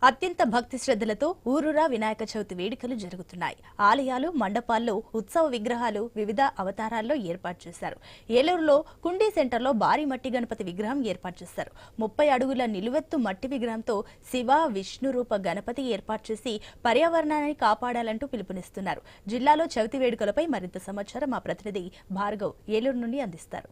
అత్యంత భక్తి శ్రద్ధలతో ఊరూరా వినాయక చవితి వేడుకలు జరుగుతున్నాయి. ఆలయాలు, మండపాల్లో ఉత్సవ విగ్రహాలు వివిధ అవతారాల్లో ఏర్పాటు చేశారు. ఏలూరులో కుండీ సెంటర్లో భారీ మట్టి గణపతి విగ్రహం ఏర్పాటు చేశారు. 30 అడుగుల నిలువెత్తు మట్టి విగ్రహంతో శివ, విష్ణు రూప గణపతి ఏర్పాటు చేసి పర్యావరణాన్ని కాపాడాలంటూ పిలుపునిస్తున్నారు. జిల్లాలో చవితి వేడుకలపై మరింత సమాచారం మా ప్రతినిధి భార్గవ్ ఏలూరు నుండి అందిస్తారు.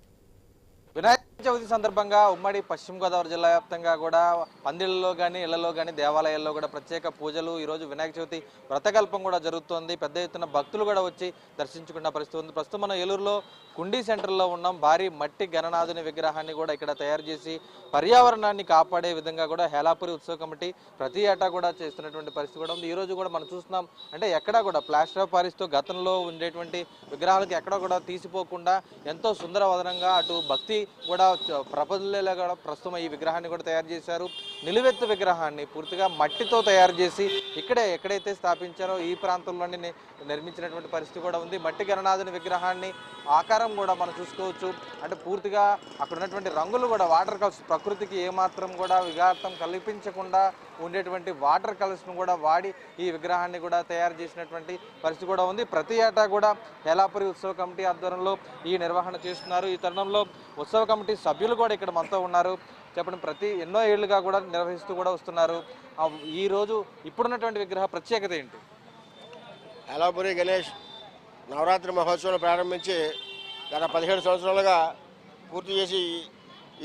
వినాయక చవితి సందర్భంగా ఉమ్మడి పశ్చిమ గోదావరి జిల్లా వ్యాప్తంగా కూడా పందిళ్లలో కానీ ఇళ్లలో కానీ దేవాలయాల్లో కూడా ప్రత్యేక పూజలు ఈరోజు వినాయక చవితి వ్రతకల్పం కూడా జరుగుతోంది. పెద్ద ఎత్తున భక్తులు కూడా వచ్చి దర్శించుకున్న పరిస్థితి ఉంది. ప్రస్తుతం మనం ఏలూరులో కుండీ సెంటర్లో ఉన్నాం. భారీ మట్టి గణనాథుని విగ్రహాన్ని కూడా ఇక్కడ తయారు చేసి పర్యావరణాన్ని కాపాడే విధంగా కూడా హేలాపురి ఉత్సవ కమిటీ ప్రతి ఏటా కూడా చేస్తున్నటువంటి పరిస్థితి కూడా ఉంది. ఈరోజు కూడా మనం చూస్తున్నాం, అంటే ఎక్కడా కూడా ప్లాస్టర్ ఆఫ్ పారిస్తో గతంలో ఉండేటువంటి విగ్రహాలకు ఎక్కడా కూడా తీసిపోకుండా ఎంతో సుందరవదనంగా అటు భక్తి కూడా ప్రపంచంలో కూడా ప్రస్తుతం ఈ విగ్రహాన్ని కూడా తయారు చేశారు. నిలువెత్తు విగ్రహాన్ని పూర్తిగా మట్టితో తయారు చేసి ఎక్కడైతే స్థాపించారో ఈ ప్రాంతంలోనే నిర్మించినటువంటి పరిస్థితి కూడా ఉంది. మట్టి గణనాథుని విగ్రహాన్ని ఆకారం కూడా మనం చూసుకోవచ్చు. అంటే పూర్తిగా అక్కడ ఉన్నటువంటి రంగులు కూడా వాటర్ కలర్స్, ప్రకృతికి ఏమాత్రం కూడా విఘాతం కల్పించకుండా ఉండేటువంటి వాటర్ కలర్స్ను కూడా వాడి ఈ విగ్రహాన్ని కూడా తయారు చేసినటువంటి పరిస్థితి కూడా ఉంది. ప్రతి ఏటా కూడా హేలాపురి ఉత్సవ కమిటీ ఆధ్వర్యంలో ఈ నిర్వహణ చేస్తున్నారు. ఈ తరుణంలో ఉత్సవ కమిటీ సభ్యులు కూడా ఇక్కడ మనతో ఉన్నారు. చెప్పండి, ఎన్నో ఏళ్లుగా కూడా నిర్వహిస్తూ కూడా వస్తున్నారు. ఈరోజు ఇప్పుడున్నటువంటి విగ్రహ ప్రత్యేకత ఏంటి? హేలాపురి గణేష్ నవరాత్రి మహోత్సవాలు ప్రారంభించి గత 17 సంవత్సరాలుగా పూర్తి చేసి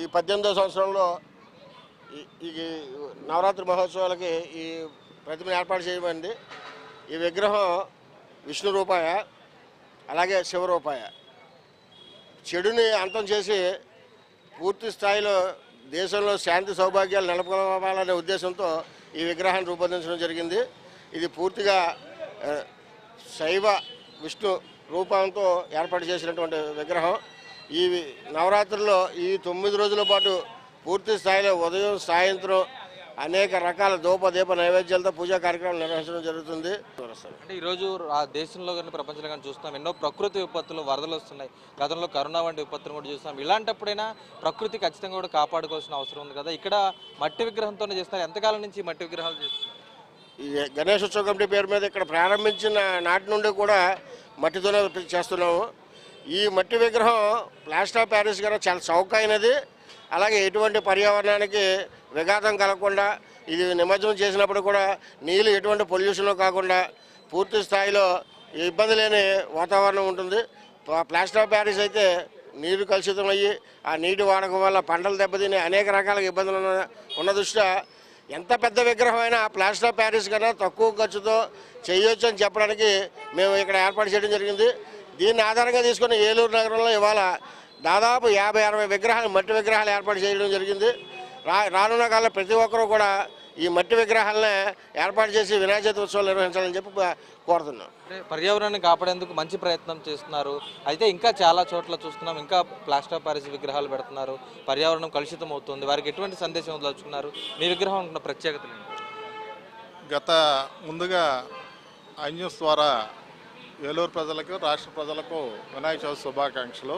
ఈ 18వ సంవత్సరంలో ఈ నవరాత్రి మహోత్సవాలకి ఈ ప్రతిమను ఏర్పాటు చేయబడింది. ఈ విగ్రహం విష్ణు రూపాయ, అలాగే శివరూపాయ. చెడుని అంతం చేసి పూర్తి స్థాయిలో దేశంలో శాంతి సౌభాగ్యాలు నెలకొల్పాలనే ఉద్దేశంతో ఈ విగ్రహాన్ని రూపొందించడం జరిగింది. ఇది పూర్తిగా శైవ విష్ణు రూపంతో ఏర్పాటు చేసినటువంటి విగ్రహం. ఈ నవరాత్రుల్లో ఈ 9 రోజుల పాటు పూర్తి స్థాయిలో ఉదయం, సాయంత్రం అనేక రకాల దీప నైవేద్యాలతో పూజా కార్యక్రమాలు నిర్వహించడం జరుగుతుంది. అంటే ఈరోజు ఆ దేశంలో కానీ ప్రపంచంలో కానీ చూస్తున్నాం, ఎన్నో ప్రకృతి విపత్తులు, వరదలు వస్తున్నాయి. గతంలో కరోనా వంటి విపత్తులు కూడా చూస్తున్నాం. ఇలాంటప్పుడైనా ప్రకృతి ఖచ్చితంగా కూడా కాపాడుకోవాల్సిన అవసరం ఉంది కదా. ఇక్కడ మట్టి విగ్రహంతోనే చేస్తారు. ఎంతకాలం నుంచి మట్టి విగ్రహాలు చేస్తారు? ఈ గణేష్ ఉత్సవ కమిటీ పేరు మీద ఇక్కడ ప్రారంభించిన నాటి నుండి కూడా మట్టితోనే చేస్తున్నాము. ఈ మట్టి విగ్రహం ప్లాస్టర్ ఆఫ్ ప్యారిస్ గారు చాలా చౌకైనది, అలాగే ఎటువంటి పర్యావరణానికి విఘాతం కలగకుండా, ఇది నిమజ్జనం చేసినప్పుడు కూడా నీళ్ళు ఎటువంటి పొల్యూషన్ కాకుండా పూర్తి స్థాయిలో ఇబ్బంది లేని వాతావరణం ఉంటుంది. ప్లాస్టర్ ఆఫ్ ప్యారిస్ అయితే నీరు కలుషితం అయ్యి ఆ నీటి వాడకం వల్ల పంటలు దెబ్బతిని అనేక రకాల ఇబ్బందులు ఉన్న దృష్ట్యా ఎంత పెద్ద విగ్రహం అయినా ప్లాస్టర్ ఆఫ్ ప్యారిస్ కన్నా తక్కువ ఖర్చుతో చేయొచ్చు అని చెప్పడానికి మేము ఇక్కడ ఏర్పాటు చేయడం జరిగింది. దీన్ని ఆధారంగా తీసుకుని ఏలూరు నగరంలో ఇవాళ దాదాపు 50-60 విగ్రహాలు, మట్టి విగ్రహాలు ఏర్పాటు చేయడం జరిగింది. రానున్న కాలంలో ప్రతి ఒక్కరూ కూడా ఈ మట్టి విగ్రహాలనే ఏర్పాటు చేసి వినాయక చవితి ఉత్సవాలు నిర్వహించాలని చెప్పి కోరుతున్నాం. అంటే పర్యావరణాన్ని కాపాడేందుకు మంచి ప్రయత్నం చేస్తున్నారు. అయితే ఇంకా చాలా చోట్ల చూస్తున్నాం, ఇంకా ప్లాస్టర్ ఆఫ్ ప్యారిస్ విగ్రహాలు పెడుతున్నారు. పర్యావరణం కలుషితం అవుతుంది. వారికి ఎటువంటి సందేశం వదలుచుకున్నారు? మీ విగ్రహం ఉన్న ప్రత్యేకతలు ముందుగా ఐన్యూస్ ద్వారా ఏలూరు ప్రజలకు, రాష్ట్ర ప్రజలకు వినాయక చవితి శుభాకాంక్షలు.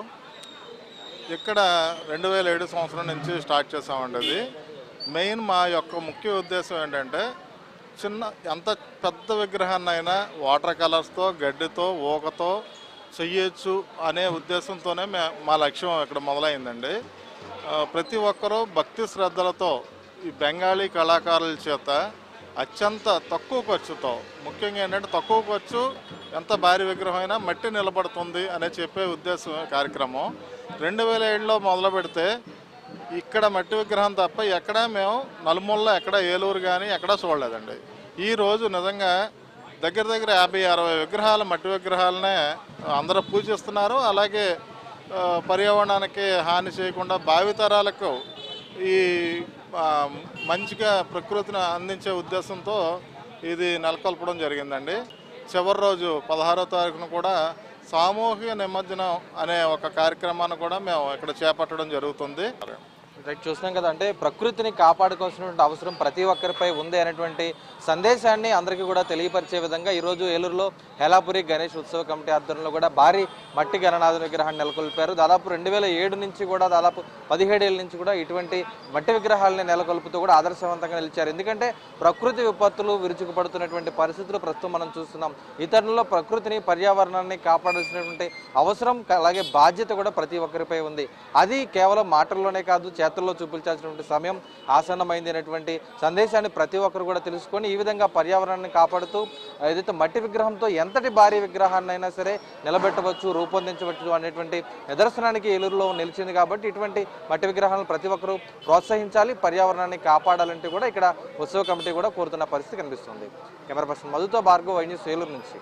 ఇక్కడ 2007 సంవత్సరం నుంచి స్టార్ట్ చేసామండి. అది మెయిన్ మా యొక్క ముఖ్య ఉద్దేశం ఏంటంటే, ఎంత పెద్ద విగ్రహాన్నైనా వాటర్ కలర్స్తో, గడ్డితో, ఊకతో చెయ్యొచ్చు అనే ఉద్దేశంతోనే మా లక్ష్యం ఇక్కడ మొదలైందండి. ప్రతి ఒక్కరూ భక్తి శ్రద్ధలతో ఈ బెంగాలీ కళాకారుల చేత అత్యంత తక్కువ ఖర్చుతో, ముఖ్యంగా ఏంటంటే తక్కువ ఖర్చు, ఎంత భారీ విగ్రహమైనా మట్టి నిలబడుతుంది అనే చెప్పే ఉద్దేశం కార్యక్రమం. 2007లో మొదలు పెడితే ఇక్కడ మట్టి విగ్రహం తప్ప ఎక్కడా మేము నలుమూలలో ఎక్కడ ఏలూరు కానీ ఎక్కడా చూడలేదండి. ఈరోజు నిజంగా దగ్గర 50-60 విగ్రహాల మట్టి విగ్రహాలనే అందరూ పూజిస్తున్నారు. అలాగే పర్యావరణానికి హాని చేయకుండా భావితరాలకు ఈ మంచిగా ప్రకృతిని అందించే ఉద్దేశంతో ఇది నెలకొల్పడం జరిగిందండి. చివరి రోజు 16వ తారీఖున కూడా సామూహిక నిమజ్జనం అనే ఒక కార్యక్రమాన్ని కూడా మేము ఇక్కడ చేపట్టడం జరుగుతుంది. రైట్, చూస్తున్నాం కదా, అంటే ప్రకృతిని కాపాడుకోవాల్సినటువంటి అవసరం ప్రతి ఒక్కరిపై ఉంది అనేటువంటి సందేశాన్ని అందరికీ కూడా తెలియపరిచే విధంగా ఈరోజు ఏలూరులో హేలాపురి గణేష్ ఉత్సవ కమిటీ ఆధ్వర్యంలో కూడా భారీ మట్టి గణనాథుని విగ్రహాన్ని నెలకొల్పారు. దాదాపు 2007 నుంచి కూడా దాదాపు 17 ఏళ్ళ నుంచి కూడా ఇటువంటి మట్టి విగ్రహాలని నెలకొల్పుతూ కూడా ఆదర్శవంతంగా నిలిచారు. ఎందుకంటే ప్రకృతి విపత్తులు విరుచుకుపడుతున్నటువంటి పరిస్థితులు ప్రస్తుతం మనం చూస్తున్నాం. ఈ తరుణంలో ప్రకృతిని పర్యావరణాన్ని కాపాడాల్సినటువంటి అవసరం అలాగే బాధ్యత కూడా ప్రతి ఒక్కరిపై ఉంది. అది కేవలం మాటల్లోనే కాదు, చేతుల్లో చూపించాల్సినటువంటి సమయం ఆసన్నమైంది అనేటువంటి సందేశాన్ని ప్రతి ఒక్కరు కూడా తెలుసుకొని ఈ విధంగా పర్యావరణాన్ని కాపాడుతూ ఏదైతే మట్టి విగ్రహంతో ఎంతటి భారీ విగ్రహాన్నైనా సరే నిలబెట్టవచ్చు, రూపొందించవచ్చు అనేటువంటి నిదర్శనానికి ఏలూరులో నిలిచింది. కాబట్టి ఇటువంటి మట్టి విగ్రహాలను ప్రతి ఒక్కరూ ప్రోత్సహించాలి, పర్యావరణాన్ని కాపాడాలంటే కూడా ఇక్కడ ఉత్సవ కమిటీ కూడా కోరుతున్న పరిస్థితి కనిపిస్తుంది. కెమెరా పర్సన్ మధుతో భార్గవ్, ఐ న్యూస్ ఏలూరు నుంచి.